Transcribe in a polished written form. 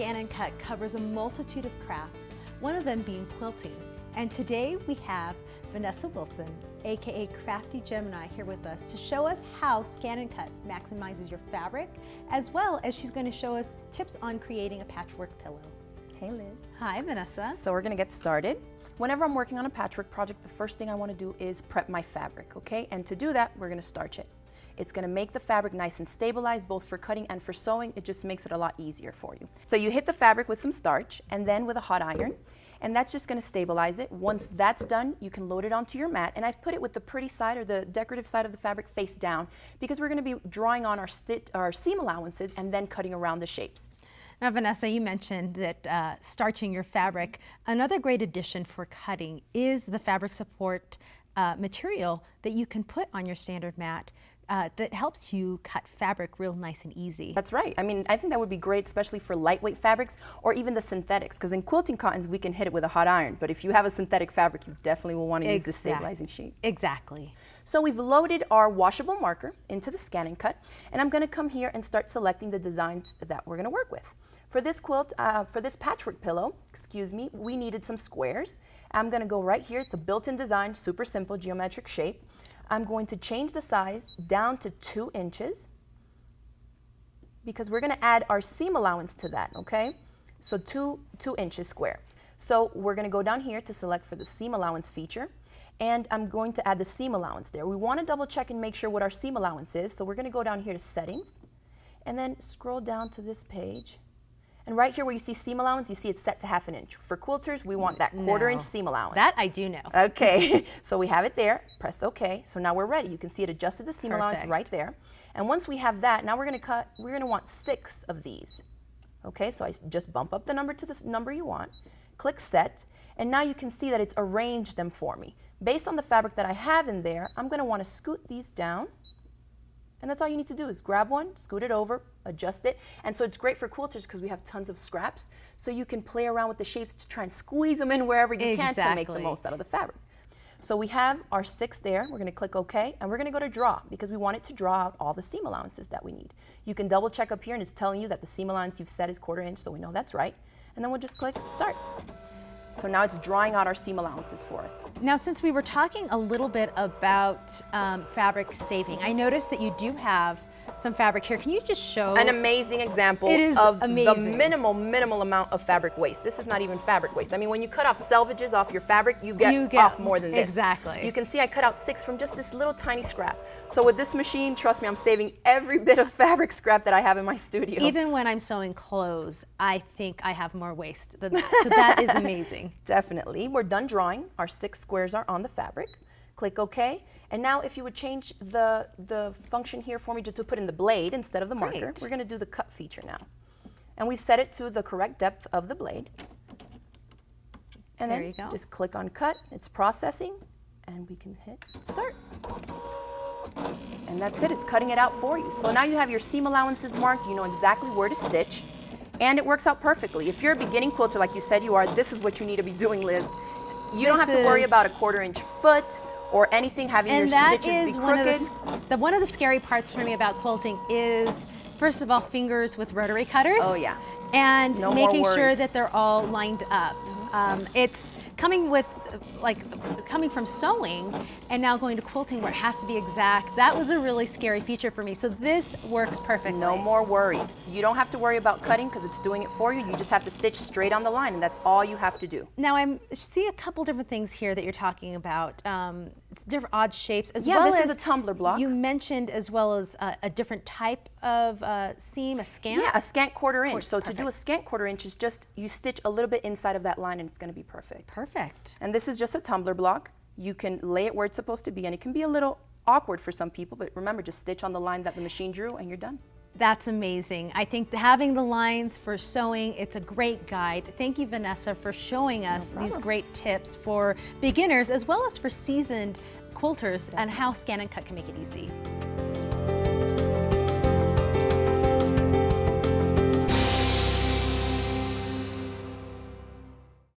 ScanNCut covers a multitude of crafts, one of them being quilting. And today we have Vanessa Wilson, aka Crafty Gemini, here with us to show us how ScanNCut maximizes your fabric, as well as she's going to show us tips on creating a patchwork pillow. Hey Liz. Hi Vanessa. So we're gonna get started. Whenever I'm working on a patchwork project, the first thing I want to do is prep my fabric, okay? And to do that, we're gonna starch it. It's gonna make the fabric nice and stabilized, both for cutting and for sewing. It just makes it a lot easier for you. So you hit the fabric with some starch and then with a hot iron, and that's just gonna stabilize it. Once that's done, you can load it onto your mat, and I've put it with the pretty side or the decorative side of the fabric face down because we're gonna be drawing on our seam allowances and then cutting around the shapes. Now Vanessa, you mentioned that starching your fabric. Another great addition for cutting is the fabric support material that you can put on your standard mat that helps you cut fabric real nice and easy. That's right. I mean, I think that would be great, especially for lightweight fabrics or even the synthetics, because in quilting cottons, we can hit it with a hot iron. But if you have a synthetic fabric, you definitely will want to use the stabilizing sheet. Exactly. So we've loaded our washable marker into the ScanNCut, and I'm going to come here and start selecting the designs that we're going to work with. For this quilt, for this patchwork pillow, we needed some squares. I'm going to go right here. It's a built-in design, super simple geometric shape. I'm going to change the size down to 2 inches because we're going to add our seam allowance to that, okay? So 2 inches square. So we're going to go down here to select for the seam allowance feature, and I'm going to add the seam allowance there. We want to double check and make sure what our seam allowance is, so we're going to go down here to settings and then scroll down to this page. And right here where you see seam allowance, you see it's set to 1/2 inch. For quilters, we want that 1/4 inch seam allowance. That I do know. Okay, so we have it there. Press OK. So now we're ready. You can see it adjusted the seam allowance right there. And once we have that, now we're going to want 6 of these. Okay, so I just bump up the number to the number you want, click Set, and now you can see that it's arranged them for me. Based on the fabric that I have in there, I'm going to want to scoot these down. And that's all you need to do is grab one, scoot it over, adjust it. And so it's great for quilters because we have tons of scraps. So you can play around with the shapes to try and squeeze them in wherever you can to make the most out of the fabric. So we have our 6 there. We're going to click OK. And we're going to go to Draw because we want it to draw out all the seam allowances that we need. You can double check up here and it's telling you that the seam allowance you've set is 1/4 inch, so we know that's right. And then we'll just click Start. So now it's drawing out our seam allowances for us. Now, since we were talking a little bit about fabric saving, I noticed that you do have some fabric here. Can you just show? An amazing example of the minimal amount of fabric waste. This is not even fabric waste. I mean, when you cut off selvages off your fabric, you get off more than this. Exactly. You can see I cut out 6 from just this little tiny scrap. So with this machine, trust me, I'm saving every bit of fabric scrap that I have in my studio. Even when I'm sewing clothes, I think I have more waste than that. So that is amazing. Definitely. We're done drawing. Our 6 squares are on the fabric. Click OK. And now if you would change the function here for me to put in the blade instead of the marker, we're going to do the cut feature now. And we've set it to the correct depth of the blade. And then just click on Cut. It's processing. And we can hit Start. And that's it. It's cutting it out for you. So now you have your seam allowances marked. You know exactly where to stitch. And it works out perfectly. If you're a beginning quilter like you said you are, this is what you need to be doing, Liz. You don't have to worry about a 1/4 inch foot or anything having your stitches be crooked. One of the scary parts for me about quilting is, first of all, fingers with rotary cutters. Oh yeah. And making sure that they're all lined up. It's coming from sewing and now going to quilting where it has to be exact. That was a really scary feature for me. So this works perfectly. No more worries. You don't have to worry about cutting because it's doing it for you. You just have to stitch straight on the line, and that's all you have to do. Now I see a couple different things here that you're talking about. It's different odd shapes as well as this is a tumbler block. You mentioned as well as a different type of seam, a scant. Yeah, a scant 1/4 inch. So to do a scant 1/4 inch is just you stitch a little bit inside of that line, and it's going to be perfect. Perfect. And this is just a tumbler block. You can lay it where it's supposed to be, and it can be a little awkward for some people, but remember, just stitch on the line that the machine drew and you're done. That's amazing. I think having the lines for sewing, it's a great guide. Thank you, Vanessa, for showing us these great tips for beginners as well as for seasoned quilters and how ScanNCut can make it easy.